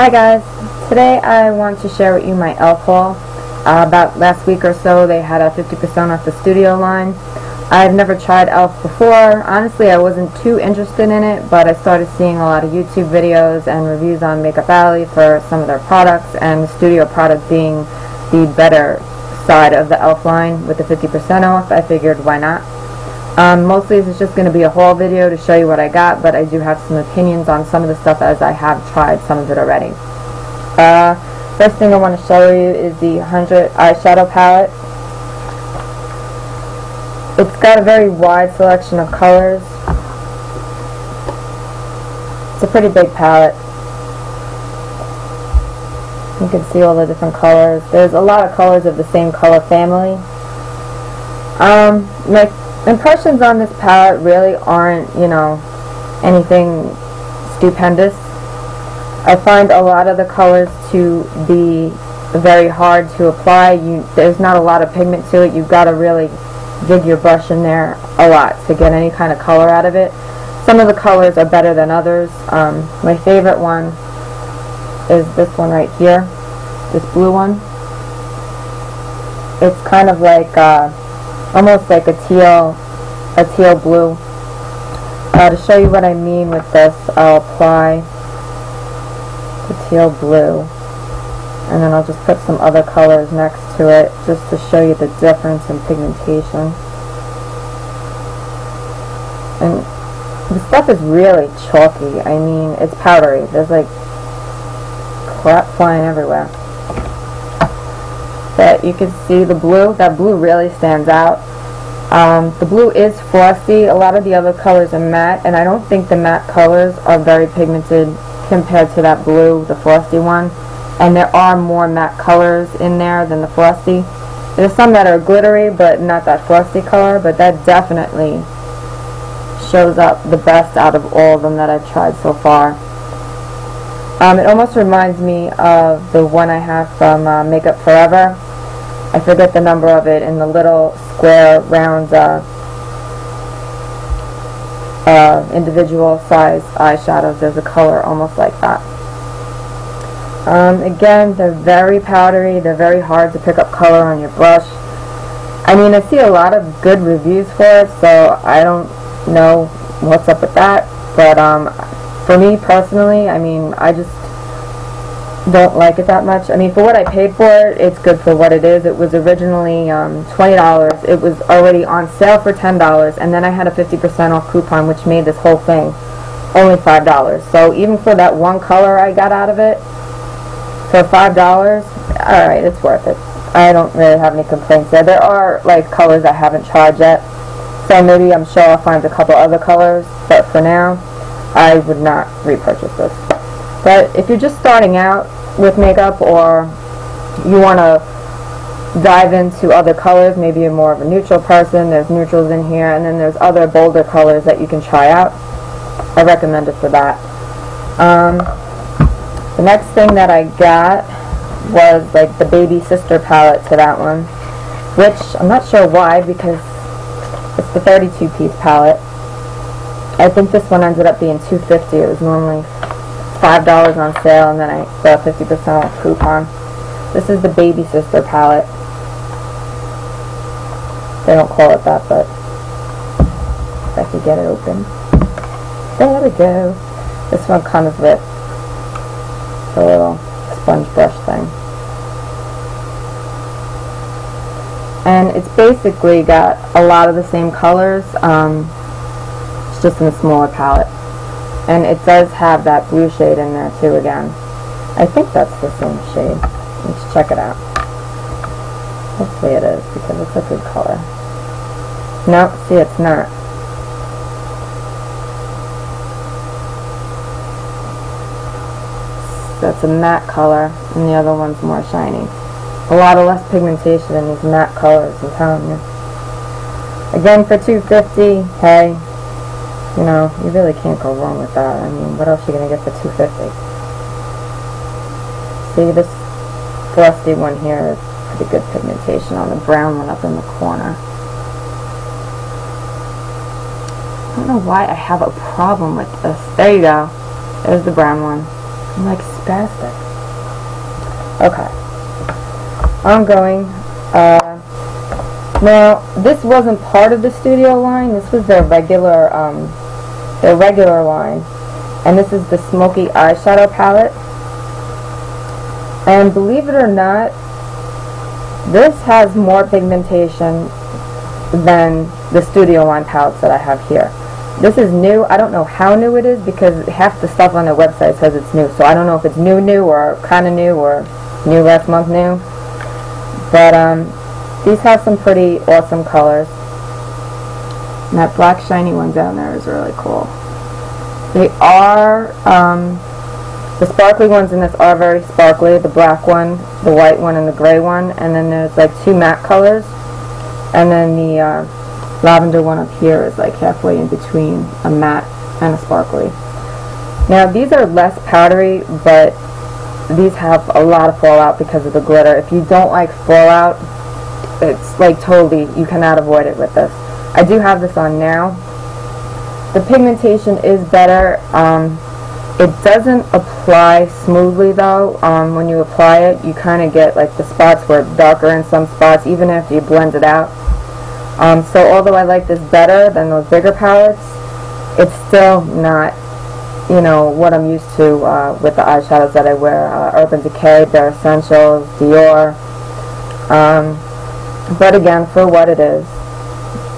Hi guys, today I want to share with you my e.l.f. haul. About last week or so they had a 50% off the studio line. I've never tried e.l.f. before. Honestly, I wasn't too interested in it, but I started seeing a lot of YouTube videos and reviews on Makeup Alley for some of their products, and the studio product being the better side of the e.l.f. line with the 50% off. I figured why not. Mostly this is just going to be a haul video to show you what I got, but I do have some opinions on some of the stuff as I have tried some of it already. First thing I want to show you is the 100 eyeshadow palette. It's got a very wide selection of colors. It's a pretty big palette. You can see all the different colors. There's a lot of colors of the same color family. My impressions on this palette really aren't, anything stupendous. I find a lot of the colors to be very hard to apply. There's not a lot of pigment to it. You've got to really dig your brush in there a lot to get any kind of color out of it. Some of the colors are better than others. My favorite one is this one right here, this blue one. It's kind of like almost like a teal blue. To show you what I mean with this, I'll apply the teal blue, and then I'll just put some other colors next to it just to show you the difference in pigmentation. And the stuff is really chalky. I mean, it's powdery. There's like crap flying everywhere. But you can see the blue. That blue really stands out. The blue is frosty. A lot of the other colors are matte, and I don't think the matte colors are very pigmented compared to that blue, the frosty one. And there are more matte colors in there than the frosty. There's some that are glittery, but not that frosty color, but that definitely shows up the best out of all of them that I've tried so far. It almost reminds me of the one I have from Makeup Forever. I forget the number of it, in the little square round individual size eyeshadows. There's a color almost like that. Again, they're very powdery. They're very hard to pick up color on your brush. I mean, I see a lot of good reviews for it, so I don't know what's up with that. But for me personally, I mean, I just don't like it that much. I mean, for what I paid for it, it's good for what it is. It was originally $20. It was already on sale for $10, and then I had a 50% off coupon, which made this whole thing only $5. So even for that one color I got out of it, for $5, alright, it's worth it. I don't really have any complaints there. There are like colors I haven't tried yet, so maybe I'm sure I'll find a couple other colors, but for now, I would not repurchase this. But if you're just starting out with makeup, or you want to dive into other colors, maybe you're more of a neutral person, there's neutrals in here, and then there's other bolder colors that you can try out. I recommend it for that. The next thing that I got was like the baby sister palette to that one, which I'm not sure why, because it's the 32-piece palette. I think this one ended up being $2.50. It was normally $5 on sale, and then I got a 50% off coupon. This is the baby sister palette. They don't call it that, but if I could get it open. There we go. This one comes with the little sponge brush thing. And it's basically got a lot of the same colors. It's just in a smaller palette. And it does have that blue shade in there too again. I think that's the same shade. Let's check it out. Hopefully it is, because it's a good color. No, see, it's not. That's a matte color, and the other one's more shiny. A lot of less pigmentation in these matte colors, I'm telling you. Again, for $2.50, hey, you really can't go wrong with that. I mean, what else are you going to get for $2.50? See, this frosty one here is pretty good pigmentation on the brown one up in the corner. I don't know why I have a problem with this. There you go. There's the brown one. I'm like spastic. Okay. Ongoing. Now, this wasn't part of the studio line. This was their regular line. And this is the Smoky Eyeshadow Palette. And believe it or not, this has more pigmentation than the studio line palettes that I have here. This is new. I don't know how new it is because half the stuff on their website says it's new. So I don't know if it's new or kind of new or new last month new. But these have some pretty awesome colors. And that black shiny one down there is really cool. They are, the sparkly ones in this are very sparkly. The black one, the white one, and the gray one. And then there's like two matte colors. And then the lavender one up here is like halfway in between a matte and a sparkly. Now these are less powdery, but these have a lot of fallout because of the glitter. If you don't like fallout, it's like totally, you cannot avoid it with this. I do have this on now. The pigmentation is better. It doesn't apply smoothly though. When you apply it, you kind of get like the spots where it's darker in some spots, even after you blend it out. So although I like this better than those bigger palettes, it's still not, you know, what I'm used to with the eyeshadows that I wear. Urban Decay, Bare Essentials, Dior. But again, for what it is,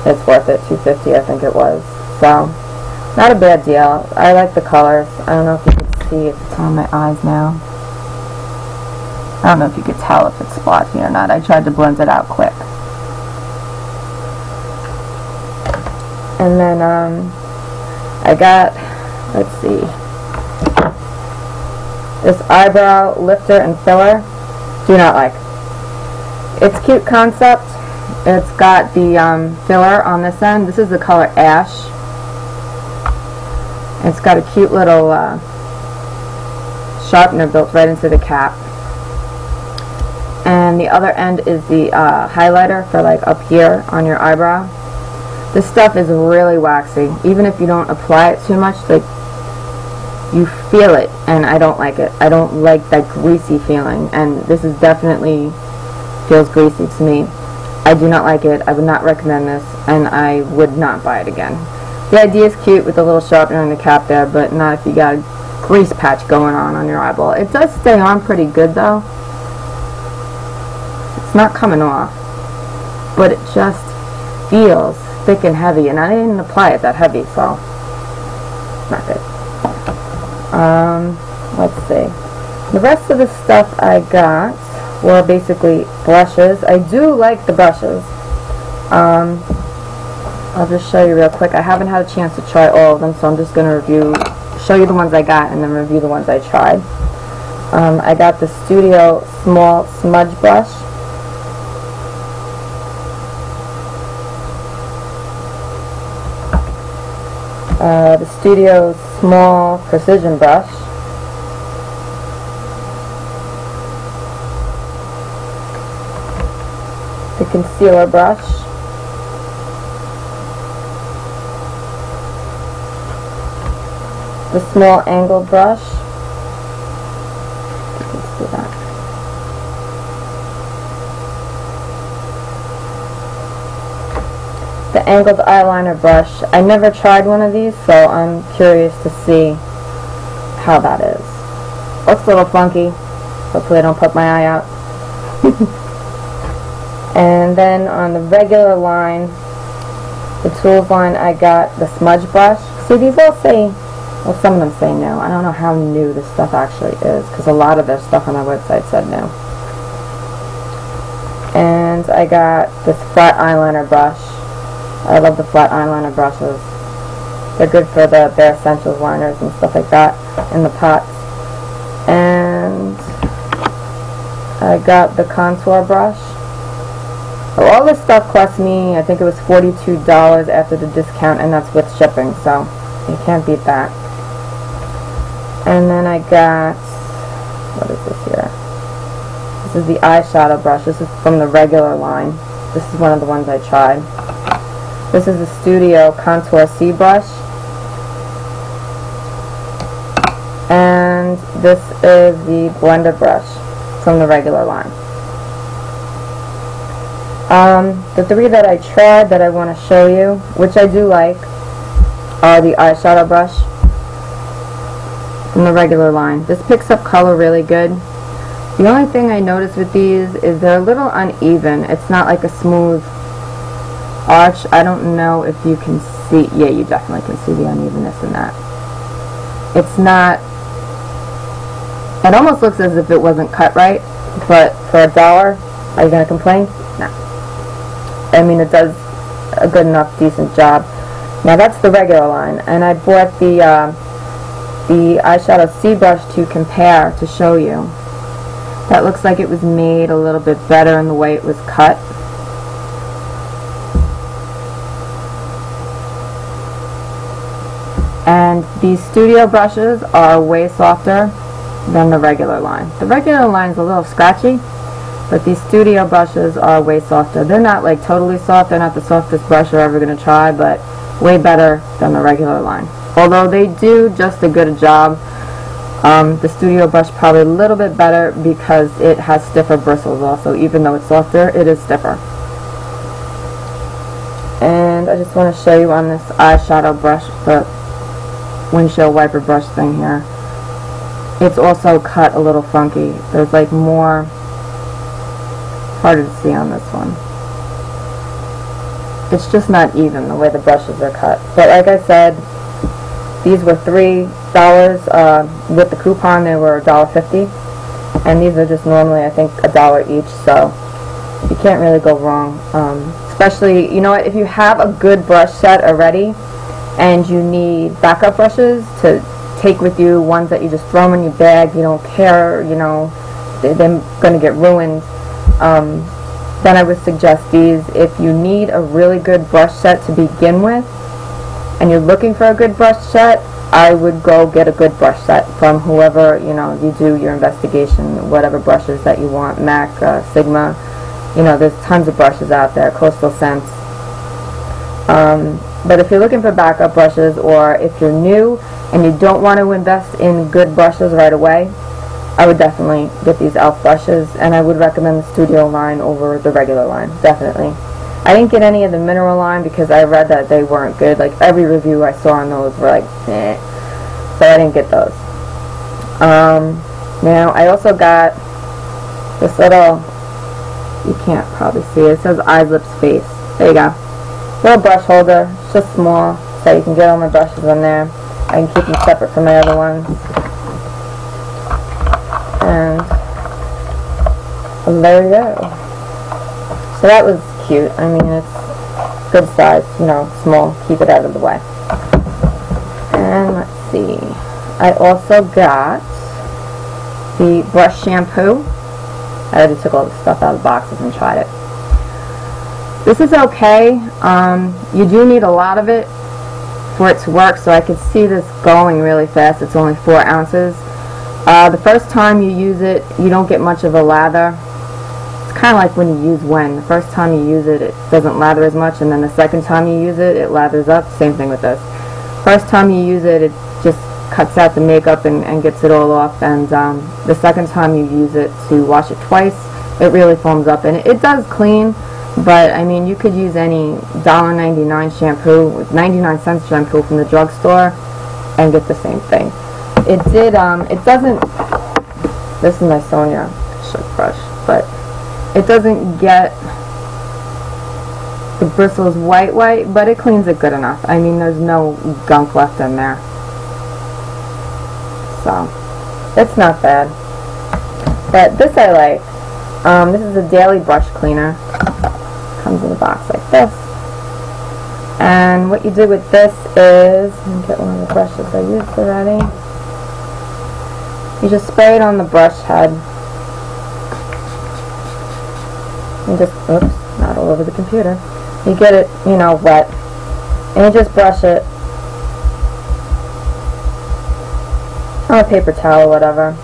it's worth it. $2.50 I think it was. So, not a bad deal. I like the colors. I don't know if you can see if it's on my eyes now. I don't know if you could tell if it's splotchy or not. I tried to blend it out quick. And then I got, let's see, this eyebrow lifter and filler. Do not like. It's cute concept. It's got the filler on this end. This is the color Ash. It's got a cute little sharpener built right into the cap. And the other end is the highlighter for like up here on your eyebrow. This stuff is really waxy. Even if you don't apply it too much, like, you feel it, and I don't like it. I don't like that greasy feeling, and this is definitely feels greasy to me. I do not like it. I would not recommend this, and I would not buy it again. The idea is cute with the little sharpener in the cap there, but not if you got a grease patch going on your eyeball. It does stay on pretty good though. It's not coming off, but it just feels thick and heavy, and I didn't apply it that heavy, so not good. Let's see. The rest of the stuff I got were basically brushes. I do like the brushes. I'll just show you real quick. I haven't had a chance to try all of them, so I'm just going to show you the ones I got and then review the ones I tried. I got the Studio Small Smudge Brush. The Studio Small Precision Brush. The Concealer Brush. The Small Angled Brush. Let's do that. The Angled Eyeliner Brush. I never tried one of these, so I'm curious to see how that is. Looks a little funky. Hopefully I don't put my eye out. And then on the regular line, the tools line, I got the Smudge Brush. See, these all say, well, some of them say new. I don't know how new this stuff actually is, because a lot of their stuff on their website said new. And I got this flat eyeliner brush. I love the flat eyeliner brushes. They're good for the Bare Essentials liners and stuff like that in the pots. And I got the contour brush. So all this stuff cost me, I think it was $42 after the discount, and that's with shipping, so you can't beat that. And then I got, what is this here? This is the eyeshadow brush. This is from the regular line. This is one of the ones I tried. This is the Studio Contour C brush. And and this is the blender brush from the regular line. The three that I tried that I want to show you, which I do like, are the eyeshadow brush from the regular line. This picks up color really good. The only thing I notice with these is they're a little uneven. It's not like a smooth arch. I don't know if you can see. Yeah, you definitely can see the unevenness in that. It's not, it almost looks as if it wasn't cut right, but for $1, are you going to complain? No. I mean, it does a good enough, decent job. Now that's the regular line, and I bought the eyeshadow C brush to compare, to show you. That looks like it was made a little bit better in the way it was cut. And these studio brushes are way softer than the regular line. The regular line is a little scratchy, but these studio brushes are way softer. They're not like totally soft, they're not the softest brush you're ever going to try, but way better than the regular line. Although they do just a good job. The studio brush probably a little bit better because it has stiffer bristles also. Even though it's softer, it is stiffer. And I just want to show you on this eyeshadow brush, the windshield wiper brush thing here. It's also cut a little funky. There's like more, harder to see on this one. It's just not even the way the brushes are cut. But like I said, these were $3. With the coupon they were $1.50, and these are just normally I think $1 each, so you can't really go wrong. Especially, you know what, if you have a good brush set already and you need backup brushes to take with you, ones that you just throw them in your bag, you don't care, you know, they're going to get ruined, then I would suggest these. If you need a really good brush set to begin with and you're looking for a good brush set, I would go get a good brush set from whoever, you know, you do your investigation, whatever brushes that you want, MAC, Sigma, you know, there's tons of brushes out there, Coastal Scents. But if you're looking for backup brushes, or if you're new and you don't want to invest in good brushes right away, I would definitely get these e.l.f. brushes, and I would recommend the studio line over the regular line, definitely. I didn't get any of the mineral line because I read that they weren't good. Like every review I saw on those were like, eh. So I didn't get those. Now I also got this little, you can't probably see it, it says Eyes, Lips, Face. There you go. Little brush holder, it's just small, so you can get all my brushes in there. I can keep them separate from my other ones. And there you go. So that was cute. I mean, it's good size, you know, small, keep it out of the way. And let's see, I also got the brush shampoo. I already took all the stuff out of the boxes and tried it. This is okay. You do need a lot of it for it to work, so I could see this going really fast. It's only 4 ounces. The first time you use it, you don't get much of a lather. It's kind of like when you use Wen. The first time you use it, it doesn't lather as much, and then the second time you use it, it lathers up. Same thing with this. First time you use it, it just cuts out the makeup and gets it all off, and the second time you use it to wash it twice, it really foams up, and it does clean. But I mean, you could use any $1.99 shampoo, 99-cent shampoo from the drugstore, and get the same thing. It did. It doesn't. This is my Sonia Shook brush, but it doesn't get the bristles white, but it cleans it good enough. I mean, there's no gunk left in there, so it's not bad. But this I like. This is a daily brush cleaner. Comes in a box like this, and what you do with this is, let me get one of the brushes I used already. You just spray it on the brush head, and just, oops, not all over the computer. You get it, you know, wet, and you just brush it on a paper towel or whatever.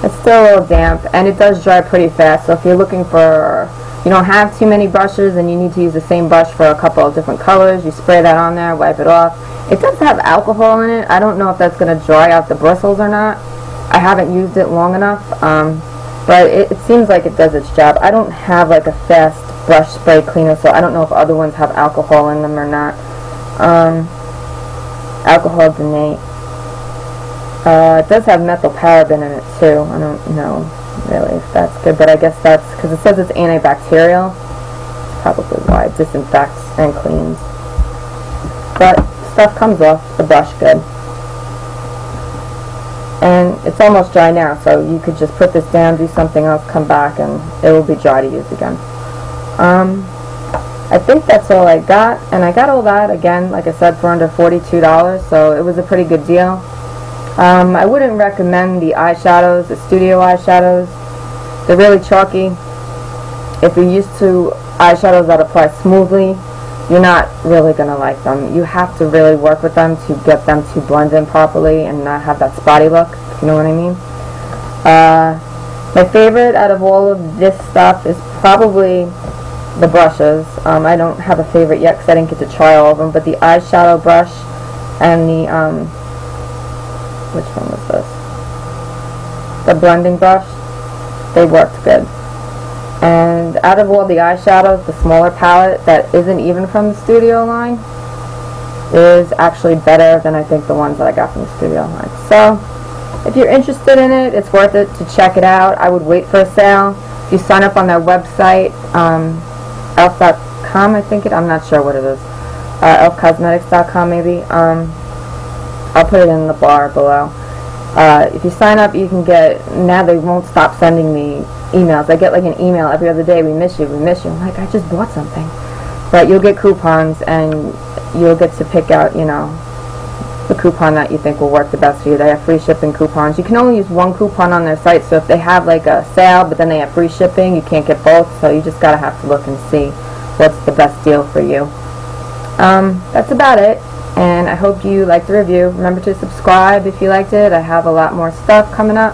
It's still a little damp, and it does dry pretty fast, so if you're looking for, you don't have too many brushes and you need to use the same brush for a couple of different colors, you spray that on there, wipe it off. It does have alcohol in it. I don't know if that's going to dry out the bristles or not, I haven't used it long enough, but it seems like it does its job. I don't have like a fast brush spray cleaner, so I don't know if other ones have alcohol in them or not. Alcohol denate. It does have methylparaben in it too. I don't know really if that's good, but I guess that's because it says it's antibacterial. It's probably why it disinfects and cleans. But stuff comes off the brush good. And it's almost dry now, so you could just put this down, do something else, come back, and it will be dry to use again. I think that's all I got, and I got all that, again, like I said, for under $42, so it was a pretty good deal. I wouldn't recommend the eyeshadows, the studio eyeshadows. They're really chalky. If you're used to eyeshadows that apply smoothly, you're not really going to like them. You have to really work with them to get them to blend in properly and not have that spotty look, if you know what I mean. My favorite out of all of this stuff is probably the brushes. I don't have a favorite yet because I didn't get to try all of them, but the eyeshadow brush and the, which one was this? The blending brush, they worked good. And out of all the eyeshadows, the smaller palette that isn't even from the studio line is actually better than I think the ones that I got from the studio line. So, if you're interested in it, it's worth it to check it out. I would wait for a sale. If you sign up on their website, elf.com, I think I'm not sure what it is. elfcosmetics.com maybe. I'll put it in the bar below. If you sign up, you can get, now they won't stop sending me emails. I get like an email every other day, we miss you, we miss you. I'm like, I just bought something. But you'll get coupons, and you'll get to pick out, you know, the coupon that you think will work the best for you. They have free shipping coupons. You can only use one coupon on their site, so if they have like a sale, but then they have free shipping, you can't get both, so you just gotta have to look and see what's the best deal for you. That's about it. And I hope you liked the review. Remember to subscribe if you liked it. I have a lot more stuff coming up.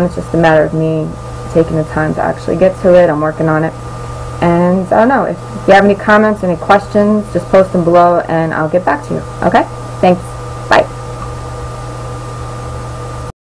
It's just a matter of me taking the time to actually get to it. I'm working on it. And I don't know, if you have any comments, any questions, just post them below and I'll get back to you. Okay? Thanks. Bye.